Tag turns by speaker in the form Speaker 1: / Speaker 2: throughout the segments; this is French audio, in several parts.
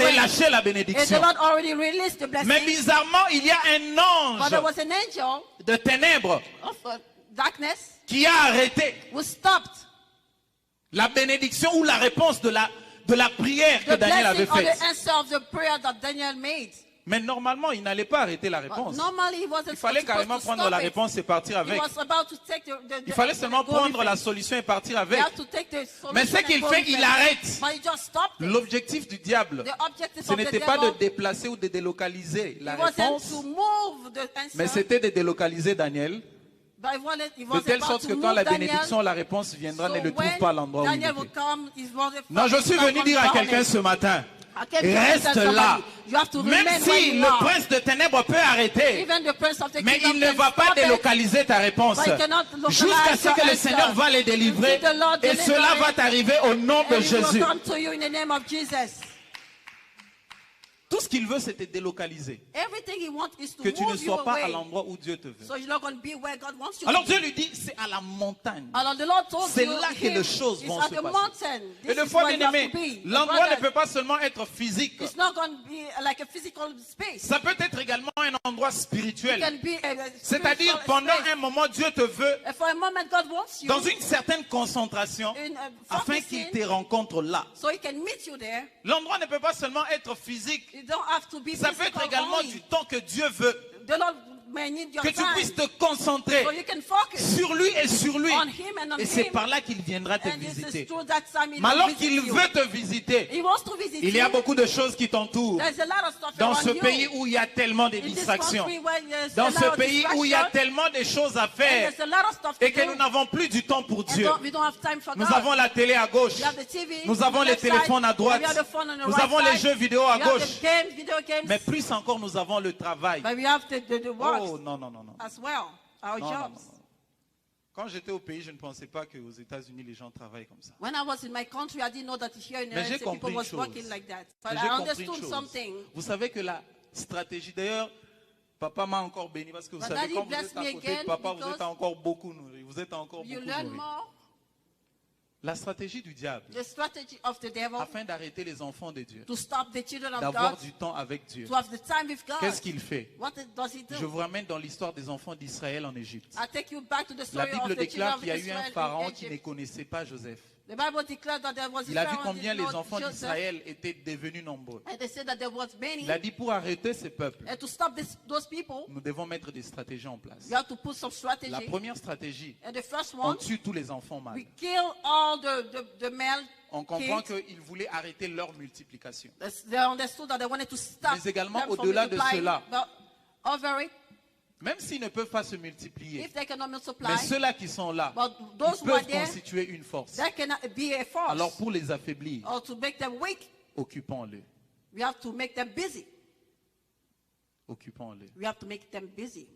Speaker 1: relâché la
Speaker 2: And the
Speaker 1: bénédiction.
Speaker 2: Lord already released the blessing.
Speaker 1: Mais bizarrement, il y a un
Speaker 2: But there
Speaker 1: ange
Speaker 2: was an angel
Speaker 1: de ténèbres
Speaker 2: of darkness
Speaker 1: qui a arrêté
Speaker 2: who stopped
Speaker 1: la bénédiction ou la réponse de la prière que
Speaker 2: the
Speaker 1: Daniel avait
Speaker 2: blessing or
Speaker 1: faite.
Speaker 2: the answer of the prayer that Daniel made.
Speaker 1: Mais normalement, il n'allait pas arrêter la
Speaker 2: But
Speaker 1: réponse.
Speaker 2: normally he wasn't
Speaker 1: Il fallait
Speaker 2: supposed
Speaker 1: carrément
Speaker 2: to
Speaker 1: prendre
Speaker 2: stop
Speaker 1: la
Speaker 2: it.
Speaker 1: réponse et partir
Speaker 2: He
Speaker 1: avec.
Speaker 2: was about to take
Speaker 1: Il fallait seulement
Speaker 2: go
Speaker 1: prendre
Speaker 2: with
Speaker 1: la
Speaker 2: it.
Speaker 1: solution et partir
Speaker 2: He
Speaker 1: avec.
Speaker 2: had to take the
Speaker 1: Mais
Speaker 2: solution
Speaker 1: ce qu'il
Speaker 2: and go
Speaker 1: fait,
Speaker 2: with
Speaker 1: il
Speaker 2: it.
Speaker 1: arrête.
Speaker 2: But he just stopped it.
Speaker 1: L'objectif du diable,
Speaker 2: The objective
Speaker 1: ce
Speaker 2: of the
Speaker 1: n'était pas de
Speaker 2: devil,
Speaker 1: déplacer ou de délocaliser la
Speaker 2: it wasn't
Speaker 1: réponse,
Speaker 2: to move the answer,
Speaker 1: mais c'était de délocaliser Daniel,
Speaker 2: but he
Speaker 1: de
Speaker 2: was
Speaker 1: telle
Speaker 2: about
Speaker 1: sorte
Speaker 2: to
Speaker 1: que
Speaker 2: move
Speaker 1: quand la
Speaker 2: Daniel.
Speaker 1: bénédiction, la réponse viendra,
Speaker 2: So
Speaker 1: ne le trouve
Speaker 2: when
Speaker 1: pas à l'endroit où il
Speaker 2: Daniel will
Speaker 1: était.
Speaker 2: come, he wasn't
Speaker 1: Non, je suis venu dire à quelqu'un ce matin, reste là. Même si le prince de ténèbres peut arrêter,
Speaker 2: Even the prince of the
Speaker 1: mais
Speaker 2: kingdom
Speaker 1: il ne
Speaker 2: can
Speaker 1: va pas
Speaker 2: stop it.
Speaker 1: délocaliser ta réponse
Speaker 2: But he cannot localize
Speaker 1: jusqu'à ce que
Speaker 2: your
Speaker 1: le Seigneur
Speaker 2: answer.
Speaker 1: va les délivrer
Speaker 2: Until the Lord
Speaker 1: et
Speaker 2: deliver
Speaker 1: cela
Speaker 2: it.
Speaker 1: va t'arriver au nom de
Speaker 2: And he will
Speaker 1: Jésus.
Speaker 2: come to you in the name of Jesus.
Speaker 1: Tout ce qu'il veut, c'est te délocaliser.
Speaker 2: Everything he wants is to
Speaker 1: Que tu ne
Speaker 2: move you
Speaker 1: sois pas à
Speaker 2: away.
Speaker 1: l'endroit où Dieu te veut.
Speaker 2: So you're not going to be where God wants you
Speaker 1: Alors
Speaker 2: to
Speaker 1: Dieu
Speaker 2: be.
Speaker 1: lui dit, c'est à la montagne.
Speaker 2: Alors the Lord told
Speaker 1: C'est
Speaker 2: you,
Speaker 1: là que les choses vont
Speaker 2: it's at
Speaker 1: se
Speaker 2: the
Speaker 1: passer.
Speaker 2: mountain.
Speaker 1: Et
Speaker 2: This
Speaker 1: de
Speaker 2: is
Speaker 1: fois,
Speaker 2: where
Speaker 1: bien
Speaker 2: you have
Speaker 1: aimé,
Speaker 2: to be.
Speaker 1: l'endroit ne
Speaker 2: Brothers,
Speaker 1: peut pas seulement être physique.
Speaker 2: it's not going to be like a physical space.
Speaker 1: Ça peut être également un endroit
Speaker 2: It
Speaker 1: spirituel.
Speaker 2: can be a
Speaker 1: C'est-à-dire,
Speaker 2: spiritual
Speaker 1: pendant
Speaker 2: space.
Speaker 1: un moment, Dieu te veut
Speaker 2: And for a moment, God wants you
Speaker 1: dans une certaine concentration
Speaker 2: in
Speaker 1: afin
Speaker 2: focusing,
Speaker 1: qu'il te rencontre là.
Speaker 2: so he can meet you there.
Speaker 1: L'endroit ne peut pas seulement être physique.
Speaker 2: You don't have to be
Speaker 1: Ça peut être
Speaker 2: physical
Speaker 1: également
Speaker 2: only.
Speaker 1: du temps que Dieu veut.
Speaker 2: The Lord may need your
Speaker 1: Que tu
Speaker 2: time.
Speaker 1: puisses te concentrer
Speaker 2: So you can focus
Speaker 1: sur lui et sur lui.
Speaker 2: on him and on
Speaker 1: Et c'est
Speaker 2: him.
Speaker 1: par là qu'il viendra te
Speaker 2: And this
Speaker 1: visiter.
Speaker 2: is through that time he
Speaker 1: Mais alors
Speaker 2: will
Speaker 1: qu'il
Speaker 2: visit you.
Speaker 1: veut te visiter,
Speaker 2: He wants to visit
Speaker 1: il y a
Speaker 2: you.
Speaker 1: beaucoup de choses qui t'entourent.
Speaker 2: There's a lot of stuff
Speaker 1: Dans
Speaker 2: around
Speaker 1: ce
Speaker 2: you.
Speaker 1: pays où il y a tellement de
Speaker 2: In this
Speaker 1: distractions.
Speaker 2: country where there's
Speaker 1: Dans
Speaker 2: a lot
Speaker 1: ce
Speaker 2: of
Speaker 1: pays où il y a
Speaker 2: distraction,
Speaker 1: tellement de choses à
Speaker 2: and
Speaker 1: faire.
Speaker 2: there's a lot of stuff to
Speaker 1: Et que
Speaker 2: do,
Speaker 1: nous n'avons plus du temps pour
Speaker 2: and
Speaker 1: Dieu.
Speaker 2: we don't have time for
Speaker 1: Nous
Speaker 2: God.
Speaker 1: avons la télé à gauche.
Speaker 2: We have the TV,
Speaker 1: Nous avons
Speaker 2: on the
Speaker 1: les
Speaker 2: left side,
Speaker 1: téléphones à droite.
Speaker 2: we have the phone on the
Speaker 1: Nous
Speaker 2: right
Speaker 1: avons les
Speaker 2: side,
Speaker 1: jeux vidéo à
Speaker 2: we have
Speaker 1: gauche.
Speaker 2: the games, video games,
Speaker 1: Mais plus encore, nous avons le travail.
Speaker 2: but we have the work
Speaker 1: Oh non, non, non, non.
Speaker 2: as well, our
Speaker 1: Non, non,
Speaker 2: jobs.
Speaker 1: non, non. Quand j'étais au pays, je ne pensais pas qu'aux États-Unis, les gens travaillent comme ça.
Speaker 2: When I was in my country, I didn't know that here in the
Speaker 1: Mais j'ai
Speaker 2: United States, people
Speaker 1: compris une
Speaker 2: was
Speaker 1: chose.
Speaker 2: working like that.
Speaker 1: Mais
Speaker 2: But
Speaker 1: j'ai
Speaker 2: I
Speaker 1: compris une
Speaker 2: understood
Speaker 1: chose.
Speaker 2: something.
Speaker 1: Vous savez que la stratégie, d'ailleurs, papa m'a encore béni parce que vous
Speaker 2: But
Speaker 1: savez,
Speaker 2: Daddy
Speaker 1: quand vous
Speaker 2: blessed
Speaker 1: êtes à
Speaker 2: me
Speaker 1: côté de
Speaker 2: again
Speaker 1: papa, vous
Speaker 2: because
Speaker 1: êtes encore beaucoup nourri. Vous êtes encore
Speaker 2: You
Speaker 1: beaucoup
Speaker 2: learn
Speaker 1: nourri.
Speaker 2: more.
Speaker 1: La stratégie du diable,
Speaker 2: The strategy of the devil
Speaker 1: afin d'arrêter les enfants de Dieu,
Speaker 2: to stop the children of
Speaker 1: d'avoir
Speaker 2: God,
Speaker 1: du temps avec Dieu,
Speaker 2: to have the time with God.
Speaker 1: qu'est-ce qu'il fait?
Speaker 2: What does he
Speaker 1: Je
Speaker 2: do?
Speaker 1: vous ramène dans l'histoire des enfants d'Israël en Égypte.
Speaker 2: I take you back to the
Speaker 1: La
Speaker 2: story of
Speaker 1: Bible
Speaker 2: the
Speaker 1: déclare
Speaker 2: children
Speaker 1: qu'il y a
Speaker 2: of
Speaker 1: eu un
Speaker 2: Israel
Speaker 1: pharaon
Speaker 2: in
Speaker 1: qui ne
Speaker 2: Egypt.
Speaker 1: connaissait pas Joseph.
Speaker 2: The Bible declared that there was
Speaker 1: Il a vu
Speaker 2: Pharaoh
Speaker 1: combien
Speaker 2: did
Speaker 1: les
Speaker 2: not
Speaker 1: enfants
Speaker 2: Joseph,
Speaker 1: d'Israël étaient devenus nombreux.
Speaker 2: and they said that there was many.
Speaker 1: Il a dit pour arrêter ces peuples,
Speaker 2: And to stop those people,
Speaker 1: nous devons mettre des stratégies en place.
Speaker 2: you have to put some strategy.
Speaker 1: La première stratégie,
Speaker 2: And the first
Speaker 1: on
Speaker 2: one,
Speaker 1: tue tous les enfants mâles.
Speaker 2: we kill all the male
Speaker 1: On comprend
Speaker 2: kids.
Speaker 1: qu'ils voulaient arrêter leur multiplication.
Speaker 2: They understood that they wanted to stop
Speaker 1: Mais également,
Speaker 2: them from
Speaker 1: au-delà de
Speaker 2: multiplying.
Speaker 1: cela,
Speaker 2: But over it,
Speaker 1: Même s'ils ne peuvent pas se multiplier,
Speaker 2: if they cannot multiply,
Speaker 1: mais ceux-là qui sont là,
Speaker 2: but
Speaker 1: ils
Speaker 2: those who are
Speaker 1: peuvent
Speaker 2: there,
Speaker 1: constituer une force.
Speaker 2: that cannot be a force.
Speaker 1: Alors pour les affaiblir,
Speaker 2: Or to make them weak,
Speaker 1: occupons-les.
Speaker 2: we have to make them busy.
Speaker 1: Occupons-les.
Speaker 2: We have to make them busy.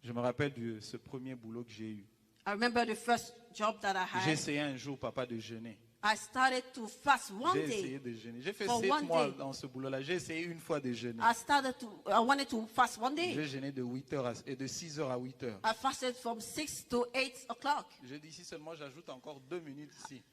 Speaker 1: Je me rappelle de ce premier boulot que j'ai eu.
Speaker 2: I remember the first job that I
Speaker 1: J'ai
Speaker 2: had.
Speaker 1: essayé un jour, papa, de jeûner.
Speaker 2: I started to fast one
Speaker 1: J'ai essayé
Speaker 2: day.
Speaker 1: de jeûner. J'ai fait
Speaker 2: For
Speaker 1: 7
Speaker 2: one
Speaker 1: mois
Speaker 2: day.
Speaker 1: dans ce boulot-là. J'ai essayé une fois de jeûner.
Speaker 2: I wanted to fast one day.
Speaker 1: J'ai jeûné de 8h et de 6h à 8h.
Speaker 2: I fasted from 6 to 8 o'clock.
Speaker 1: Je dis si seulement j'ajoute encore 2 minutes ici.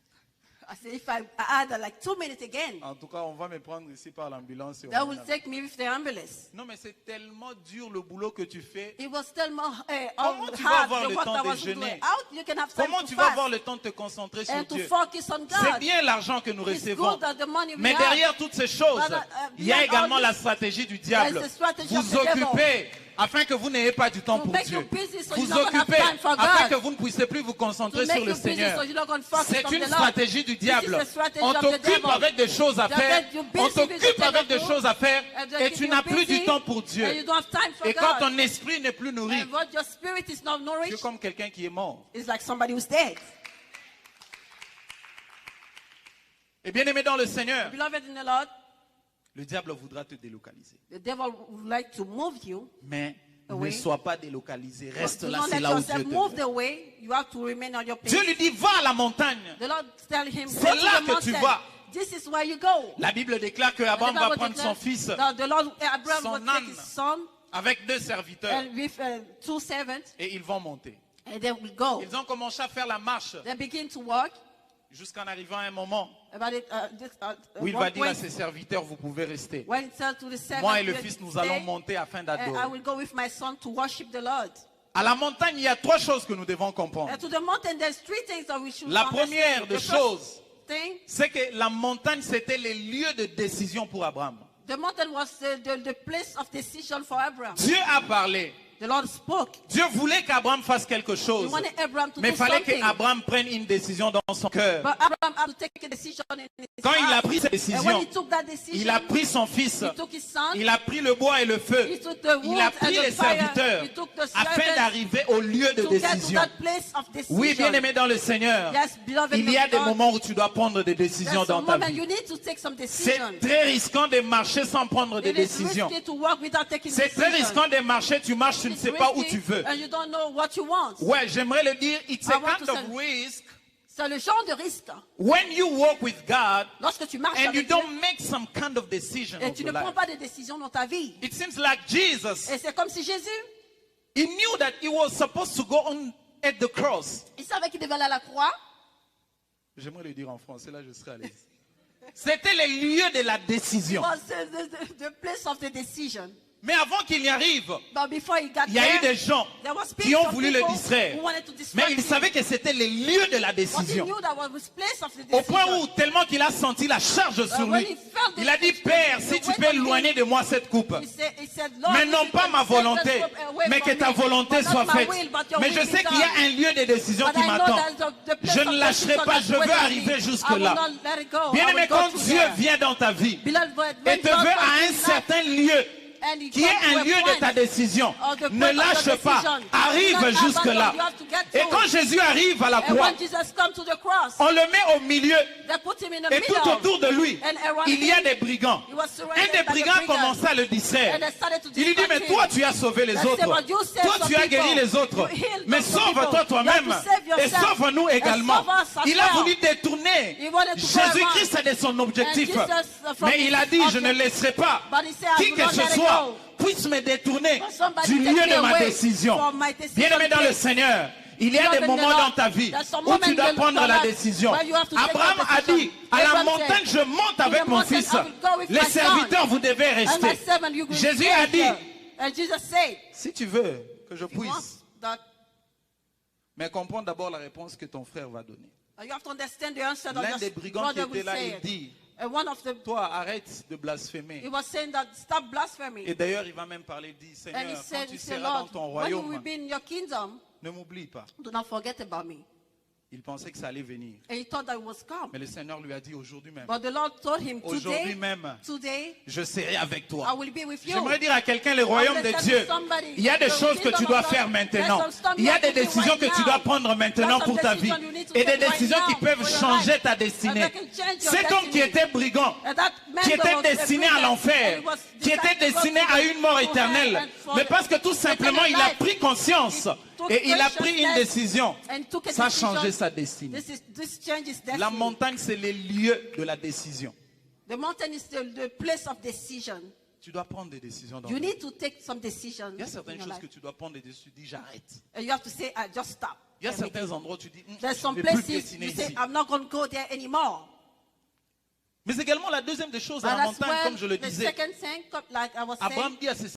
Speaker 2: I said, if I add like 2 minutes again,
Speaker 1: En tout cas, on va me prendre ici par l'ambulance. et on
Speaker 2: that
Speaker 1: va
Speaker 2: will
Speaker 1: m'amener.
Speaker 2: take me with the ambulance.
Speaker 1: Non, mais c'est tellement dur le boulot que tu fais.
Speaker 2: It was still more
Speaker 1: Comment tu vas
Speaker 2: hard
Speaker 1: avoir
Speaker 2: the
Speaker 1: le
Speaker 2: work
Speaker 1: temps
Speaker 2: I
Speaker 1: de
Speaker 2: was
Speaker 1: jeûner?
Speaker 2: doing. How you can have time
Speaker 1: Comment
Speaker 2: to
Speaker 1: tu vas avoir
Speaker 2: fast
Speaker 1: le temps de te concentrer sur
Speaker 2: and to
Speaker 1: Dieu?
Speaker 2: focus on
Speaker 1: C'est
Speaker 2: God?
Speaker 1: bien l'argent que nous
Speaker 2: It's
Speaker 1: recevons.
Speaker 2: good that the money we
Speaker 1: Mais
Speaker 2: have.
Speaker 1: derrière toutes ces choses,
Speaker 2: But,
Speaker 1: il y a
Speaker 2: beyond
Speaker 1: également
Speaker 2: all
Speaker 1: la
Speaker 2: this,
Speaker 1: stratégie du diable.
Speaker 2: there's the strategy
Speaker 1: Vous
Speaker 2: of the devil.
Speaker 1: occupez afin que vous n'ayez pas du temps
Speaker 2: To
Speaker 1: pour
Speaker 2: make
Speaker 1: Dieu.
Speaker 2: you busy so
Speaker 1: Vous
Speaker 2: you're not gonna have
Speaker 1: occupez
Speaker 2: time for
Speaker 1: afin
Speaker 2: God.
Speaker 1: que vous ne puissiez plus vous concentrer
Speaker 2: To make
Speaker 1: sur le
Speaker 2: you busy
Speaker 1: Seigneur.
Speaker 2: so you're not going to focus
Speaker 1: C'est
Speaker 2: on
Speaker 1: une
Speaker 2: the Lord.
Speaker 1: stratégie du diable.
Speaker 2: This is the strategy
Speaker 1: On
Speaker 2: of the
Speaker 1: t'occupe
Speaker 2: devil.
Speaker 1: avec des choses à
Speaker 2: That
Speaker 1: faire.
Speaker 2: you're busy
Speaker 1: On
Speaker 2: with
Speaker 1: t'occupe
Speaker 2: the
Speaker 1: avec des
Speaker 2: devil.
Speaker 1: choses à faire
Speaker 2: And
Speaker 1: et tu n'as
Speaker 2: you're
Speaker 1: plus
Speaker 2: busy
Speaker 1: du temps pour Dieu.
Speaker 2: and you don't have time for
Speaker 1: Et quand
Speaker 2: God.
Speaker 1: ton esprit n'est plus nourri,
Speaker 2: And what your spirit is not
Speaker 1: tu es
Speaker 2: nourished,
Speaker 1: comme quelqu'un qui est mort.
Speaker 2: it's like somebody who's dead.
Speaker 1: Et bien aimé dans le Seigneur,
Speaker 2: Beloved in the Lord,
Speaker 1: le diable voudra te délocaliser.
Speaker 2: the devil would like to move you.
Speaker 1: Mais ne
Speaker 2: Oui.
Speaker 1: sois pas délocalisé. Reste
Speaker 2: Do
Speaker 1: là,
Speaker 2: not
Speaker 1: c'est
Speaker 2: let
Speaker 1: là où
Speaker 2: yourself
Speaker 1: Dieu te
Speaker 2: move
Speaker 1: veut.
Speaker 2: the way. You have to remain on your
Speaker 1: Dieu
Speaker 2: pace.
Speaker 1: lui dit, va à la montagne.
Speaker 2: The Lord tell him,
Speaker 1: C'est
Speaker 2: go to
Speaker 1: là
Speaker 2: the
Speaker 1: que tu
Speaker 2: mountain.
Speaker 1: vas.
Speaker 2: This is where you go.
Speaker 1: La Bible déclare que
Speaker 2: The
Speaker 1: Abraham va
Speaker 2: Bible
Speaker 1: prendre son
Speaker 2: declares
Speaker 1: fils
Speaker 2: that the Lord, Abraham
Speaker 1: son
Speaker 2: will take
Speaker 1: âne.
Speaker 2: his son
Speaker 1: avec 2 serviteurs
Speaker 2: and with 2 servants,
Speaker 1: et ils vont monter.
Speaker 2: and they will go.
Speaker 1: Ils ont commencé à faire la marche.
Speaker 2: They begin to walk.
Speaker 1: Jusqu'en arrivant à un moment où il
Speaker 2: one
Speaker 1: va dire à
Speaker 2: point
Speaker 1: ses serviteurs, vous pouvez rester.
Speaker 2: when he said to the servant,
Speaker 1: Moi et le
Speaker 2: "You
Speaker 1: fils, nous
Speaker 2: stay,
Speaker 1: allons monter afin
Speaker 2: and I
Speaker 1: d'adorer.
Speaker 2: will go with my son to worship the Lord."
Speaker 1: À la montagne, il y a 3 choses que nous devons comprendre.
Speaker 2: And to the mountain, there's 3 things that we should
Speaker 1: La
Speaker 2: understand.
Speaker 1: première des
Speaker 2: The first
Speaker 1: choses,
Speaker 2: thing,
Speaker 1: c'est que la montagne, c'était les lieux de décision pour Abraham.
Speaker 2: the mountain was the place of decision for Abraham.
Speaker 1: Dieu a parlé.
Speaker 2: The Lord spoke.
Speaker 1: Dieu voulait qu'Abraham fasse quelque
Speaker 2: He
Speaker 1: chose.
Speaker 2: wanted Abraham to
Speaker 1: Mais il
Speaker 2: do
Speaker 1: fallait
Speaker 2: something.
Speaker 1: qu'Abraham prenne une décision dans son cœur.
Speaker 2: But Abraham had to take a decision in his
Speaker 1: Quand il a
Speaker 2: heart.
Speaker 1: pris cette
Speaker 2: And when
Speaker 1: décision,
Speaker 2: he took that decision,
Speaker 1: il a pris son fils,
Speaker 2: he took his son,
Speaker 1: il a pris le bois et le feu,
Speaker 2: he took the
Speaker 1: il
Speaker 2: wood
Speaker 1: a
Speaker 2: and
Speaker 1: pris
Speaker 2: the
Speaker 1: les
Speaker 2: fire,
Speaker 1: serviteurs
Speaker 2: he took the
Speaker 1: afin
Speaker 2: servants
Speaker 1: d'arriver au lieu de
Speaker 2: to get to
Speaker 1: décision.
Speaker 2: that place of decision.
Speaker 1: Oui, bien-aimé dans le Seigneur,
Speaker 2: Yes, beloved
Speaker 1: il y a
Speaker 2: of
Speaker 1: des
Speaker 2: God,
Speaker 1: moments où tu dois prendre des décisions
Speaker 2: there's
Speaker 1: dans
Speaker 2: some
Speaker 1: ta
Speaker 2: moment
Speaker 1: vie.
Speaker 2: you need to take some
Speaker 1: C'est
Speaker 2: decision.
Speaker 1: très risquant de marcher sans prendre des
Speaker 2: It is
Speaker 1: décisions.
Speaker 2: risky to walk without taking
Speaker 1: C'est très
Speaker 2: decision.
Speaker 1: risquant de marcher, tu marches, tu ne
Speaker 2: It's
Speaker 1: sais pas où
Speaker 2: risky
Speaker 1: tu veux.
Speaker 2: and you don't know what you want.
Speaker 1: Ouais, j'aimerais le dire, it's a
Speaker 2: I want
Speaker 1: kind
Speaker 2: to
Speaker 1: of
Speaker 2: say-
Speaker 1: risk
Speaker 2: C'est le genre de risque.
Speaker 1: when you walk with God
Speaker 2: Lorsque tu marches
Speaker 1: and you
Speaker 2: avec Dieu
Speaker 1: don't make some kind of decision
Speaker 2: et
Speaker 1: of
Speaker 2: tu
Speaker 1: your
Speaker 2: ne prends
Speaker 1: life.
Speaker 2: pas de décision dans ta vie.
Speaker 1: It seems like Jesus,
Speaker 2: Et c'est comme si Jésus,
Speaker 1: he knew that he was supposed to go on at the cross.
Speaker 2: il savait qu'il devait aller à la croix.
Speaker 1: J'aimerais le dire en français, là je serai à l'aise. C'était le lieu de la décision.
Speaker 2: Was the place of the decision.
Speaker 1: Mais avant qu'il y arrive,
Speaker 2: But before he got
Speaker 1: il y a eu
Speaker 2: there,
Speaker 1: des gens
Speaker 2: there was
Speaker 1: qui ont
Speaker 2: people
Speaker 1: voulu le distraire.
Speaker 2: who wanted to
Speaker 1: Mais
Speaker 2: distract
Speaker 1: il
Speaker 2: him.
Speaker 1: savait que c'était le lieu de la
Speaker 2: But he
Speaker 1: décision.
Speaker 2: knew that was the place of the
Speaker 1: Au
Speaker 2: decision.
Speaker 1: point où, tellement qu'il a senti la charge sur
Speaker 2: when
Speaker 1: lui,
Speaker 2: he felt
Speaker 1: il a dit,
Speaker 2: the-
Speaker 1: Père,
Speaker 2: the
Speaker 1: si tu
Speaker 2: weight
Speaker 1: peux
Speaker 2: of
Speaker 1: éloigner de moi cette coupe.
Speaker 2: He said, Lord,
Speaker 1: Mais
Speaker 2: if
Speaker 1: non
Speaker 2: you
Speaker 1: pas
Speaker 2: can
Speaker 1: ma
Speaker 2: take this
Speaker 1: volonté,
Speaker 2: cup away
Speaker 1: mais
Speaker 2: from
Speaker 1: que ta
Speaker 2: me,
Speaker 1: volonté
Speaker 2: but not
Speaker 1: soit
Speaker 2: my
Speaker 1: faite.
Speaker 2: will, but your
Speaker 1: Mais
Speaker 2: will
Speaker 1: je
Speaker 2: be
Speaker 1: sais qu'il y a
Speaker 2: done.
Speaker 1: un lieu de décision
Speaker 2: But
Speaker 1: qui
Speaker 2: I know
Speaker 1: m'attend.
Speaker 2: that the place
Speaker 1: Je
Speaker 2: of
Speaker 1: ne lâcherai
Speaker 2: decision
Speaker 1: pas,
Speaker 2: that's
Speaker 1: je veux
Speaker 2: waiting for
Speaker 1: arriver
Speaker 2: me. I will
Speaker 1: jusque-là.
Speaker 2: not let it go.
Speaker 1: Bien
Speaker 2: I
Speaker 1: aimé,
Speaker 2: will go
Speaker 1: quand
Speaker 2: to
Speaker 1: Dieu
Speaker 2: there.
Speaker 1: vient dans ta vie
Speaker 2: Beloved, when
Speaker 1: et te
Speaker 2: God
Speaker 1: veut à
Speaker 2: comes
Speaker 1: un
Speaker 2: in life,
Speaker 1: certain lieu,
Speaker 2: and he
Speaker 1: qui est
Speaker 2: comes to
Speaker 1: un
Speaker 2: a
Speaker 1: lieu de
Speaker 2: point
Speaker 1: ta décision,
Speaker 2: of the
Speaker 1: ne
Speaker 2: point of
Speaker 1: lâche
Speaker 2: your
Speaker 1: pas,
Speaker 2: decision.
Speaker 1: arrive
Speaker 2: Do not
Speaker 1: jusque-là.
Speaker 2: abandon, you have to get to
Speaker 1: Et quand
Speaker 2: it.
Speaker 1: Jésus arrive à la
Speaker 2: And
Speaker 1: croix,
Speaker 2: when Jesus comes to the cross,
Speaker 1: on le met au milieu.
Speaker 2: they put him in the
Speaker 1: Et
Speaker 2: middle.
Speaker 1: tout autour de lui,
Speaker 2: And around
Speaker 1: il y a
Speaker 2: him,
Speaker 1: des brigands.
Speaker 2: he was
Speaker 1: Un
Speaker 2: surrounded
Speaker 1: des
Speaker 2: by the
Speaker 1: brigands
Speaker 2: brigands.
Speaker 1: commençait à le distraire.
Speaker 2: And they started to
Speaker 1: Il lui dit,
Speaker 2: distract
Speaker 1: mais
Speaker 2: him.
Speaker 1: toi tu as sauvé les
Speaker 2: They said,
Speaker 1: autres.
Speaker 2: but you saved
Speaker 1: Toi
Speaker 2: some
Speaker 1: tu as guéri
Speaker 2: people.
Speaker 1: les autres.
Speaker 2: You healed
Speaker 1: Mais
Speaker 2: some
Speaker 1: sauve-toi
Speaker 2: people.
Speaker 1: toi-même.
Speaker 2: You have to save
Speaker 1: Et
Speaker 2: yourself.
Speaker 1: sauve-nous
Speaker 2: And
Speaker 1: également.
Speaker 2: save us as
Speaker 1: Il a
Speaker 2: well.
Speaker 1: voulu détourner
Speaker 2: He wanted to go
Speaker 1: Jésus-Christ
Speaker 2: around.
Speaker 1: de son objectif.
Speaker 2: And Jesus, from
Speaker 1: Mais il a
Speaker 2: his
Speaker 1: dit, je ne
Speaker 2: object-
Speaker 1: laisserai pas
Speaker 2: But he said, I
Speaker 1: qui
Speaker 2: will
Speaker 1: que
Speaker 2: not
Speaker 1: ce
Speaker 2: let it
Speaker 1: soit
Speaker 2: go.
Speaker 1: puisse me détourner
Speaker 2: But somebody
Speaker 1: du
Speaker 2: take
Speaker 1: lieu
Speaker 2: me
Speaker 1: de ma
Speaker 2: away
Speaker 1: décision.
Speaker 2: from my decision
Speaker 1: Bien-aimé dans le
Speaker 2: place.
Speaker 1: Seigneur, il y a
Speaker 2: Beloved
Speaker 1: des
Speaker 2: in the
Speaker 1: moments
Speaker 2: Lord,
Speaker 1: dans ta vie
Speaker 2: there's some
Speaker 1: où tu
Speaker 2: moments
Speaker 1: dois
Speaker 2: in
Speaker 1: prendre
Speaker 2: your
Speaker 1: la
Speaker 2: life
Speaker 1: décision.
Speaker 2: where you have to take
Speaker 1: Abraham
Speaker 2: a
Speaker 1: a
Speaker 2: decision.
Speaker 1: dit, à la
Speaker 2: Abraham
Speaker 1: montagne,
Speaker 2: said,
Speaker 1: je monte avec
Speaker 2: "To the
Speaker 1: mon
Speaker 2: mountain,
Speaker 1: fils.
Speaker 2: I will go with
Speaker 1: Les
Speaker 2: my son.
Speaker 1: serviteurs, vous devez
Speaker 2: And my
Speaker 1: rester.
Speaker 2: servant, you will
Speaker 1: Jésus
Speaker 2: stay
Speaker 1: a dit,
Speaker 2: here." And Jesus said,
Speaker 1: si tu veux que je
Speaker 2: "If you want
Speaker 1: puisse,
Speaker 2: that,
Speaker 1: mais comprends d'abord la réponse que ton frère va donner.
Speaker 2: you have to understand the answer that
Speaker 1: L'un
Speaker 2: your
Speaker 1: des brigands qui
Speaker 2: brother will
Speaker 1: était là,
Speaker 2: say
Speaker 1: il
Speaker 2: it.
Speaker 1: dit,
Speaker 2: And one of the,
Speaker 1: toi, arrête de blasphémer.
Speaker 2: he was saying that, stop blasphemy.
Speaker 1: Et d'ailleurs, il va même parler, il dit,
Speaker 2: And
Speaker 1: Seigneur,
Speaker 2: he
Speaker 1: quand
Speaker 2: said,
Speaker 1: tu seras dans ton
Speaker 2: Lord, when you will
Speaker 1: royaume,
Speaker 2: be in your kingdom,
Speaker 1: ne m'oublie pas.
Speaker 2: do not forget about me.
Speaker 1: Il pensait que ça allait venir.
Speaker 2: And he thought that it was come.
Speaker 1: Mais le Seigneur lui a dit, aujourd'hui même,
Speaker 2: But the Lord told him,
Speaker 1: aujourd'hui même,
Speaker 2: today,
Speaker 1: je serai avec
Speaker 2: I
Speaker 1: toi.
Speaker 2: will be with you.
Speaker 1: J'aimerais dire à quelqu'un, le royaume de Dieu, il y a des choses que tu dois faire maintenant. Il y a des décisions que tu dois prendre maintenant pour ta vie. Et des décisions qui peuvent changer ta destinée. Cet homme qui était brigand, qui était destiné à l'enfer, qui était destiné à une mort éternelle, mais parce que tout simplement il a pris conscience et il a pris une décision, ça a changé sa destinée.
Speaker 2: This changes destiny.
Speaker 1: La montagne, c'est le lieu de la décision.
Speaker 2: The mountain is the place of decision.
Speaker 1: Tu dois prendre des décisions dans
Speaker 2: You
Speaker 1: ta vie.
Speaker 2: need to take some decisions.
Speaker 1: Il y a
Speaker 2: in
Speaker 1: certaines
Speaker 2: your
Speaker 1: choses
Speaker 2: life.
Speaker 1: que tu dois prendre et tu dis j'arrête.
Speaker 2: And you have to say, I just stop.
Speaker 1: Il y a
Speaker 2: everything.
Speaker 1: certains endroits où tu dis
Speaker 2: There's
Speaker 1: je
Speaker 2: some
Speaker 1: ne vais plus
Speaker 2: places
Speaker 1: destiner
Speaker 2: you say,
Speaker 1: ici.
Speaker 2: I'm not going to go there anymore.
Speaker 1: Mais également la deuxième des choses à
Speaker 2: And
Speaker 1: la
Speaker 2: that's
Speaker 1: montagne,
Speaker 2: when
Speaker 1: comme je le
Speaker 2: the
Speaker 1: disais,
Speaker 2: second thing, like I was
Speaker 1: Abraham
Speaker 2: saying,
Speaker 1: dit à ses